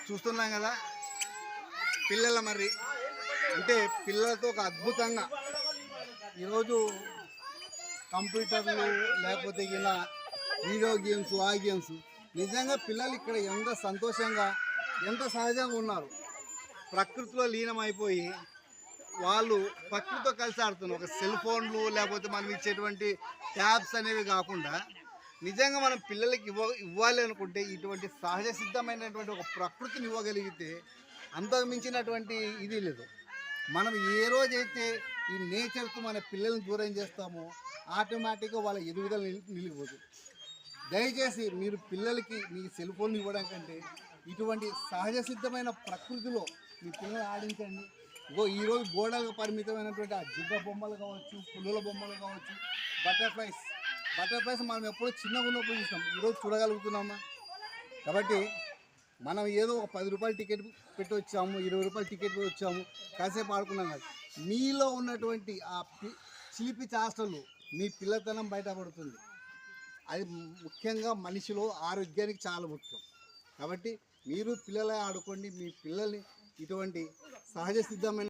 చూస్తున్నాం కదా పిల్లల మరి అంటే పిల్లలతో ఒక అద్భుతంగా ఈరోజు కంప్యూటర్లు లేకపోతే ఇలా వీడియో గేమ్స్ ఆ గేమ్స్ నిజంగా పిల్లలు ఇక్కడ ఎంత సంతోషంగా ఎంత సహజంగా ఉన్నారు. ప్రకృతిలో లీనమైపోయి వాళ్ళు ప్రకృతితో కలిసి ఆడుతున్నారు. ఒక సెల్ ఫోన్లు లేకపోతే మనం ఇచ్చేటువంటి ట్యాబ్స్ అనేవి కాకుండా నిజంగా మనం పిల్లలకి ఇవ్వాలి అనుకుంటే ఇటువంటి సహజ సిద్ధమైనటువంటి ఒక ప్రకృతిని ఇవ్వగలిగితే అంతకు మించినటువంటి ఇది లేదు. మనం ఏ రోజైతే ఈ నేచర్కు మన పిల్లల్ని దూరం చేస్తామో ఆటోమేటిక్గా వాళ్ళ ఎదుగుదల నిలిగిపోతుంది. దయచేసి మీరు పిల్లలకి మీ సెల్ ఫోన్ ఇవ్వడం కంటే ఇటువంటి సహజ సిద్ధమైన ప్రకృతిలో మీ పిల్లలు ఆడించండి. ఈరోజు గోడలకు పరిమితమైనటువంటి ఆ జిగ్గ బొమ్మలు కావచ్చు, పులుల బొమ్మలు కావచ్చు, బటర్ఫ్లైస్ మనం ఎప్పుడూ చిన్నగా ఉన్నప్పుడు చూస్తాం, ఈరోజు చూడగలుగుతున్నామా? కాబట్టి మనం ఏదో ఒక 10 రూపాయల టికెట్ పెట్టి వచ్చాము, 20 రూపాయల టికెట్ పెట్టి వచ్చాము, కాసేపు ఆడుకున్నాం కాదు. మీలో ఉన్నటువంటి ఆ చిలిపి చేష్టలు మీ పిల్లతనం బయటపడుతుంది. అది ముఖ్యంగా మనిషిలో ఆరోగ్యానికి చాలా ముఖ్యం. కాబట్టి మీరు పిల్లలే ఆడుకోండి. మీ పిల్లల్ని ఇటువంటి సహజ సిద్ధమైన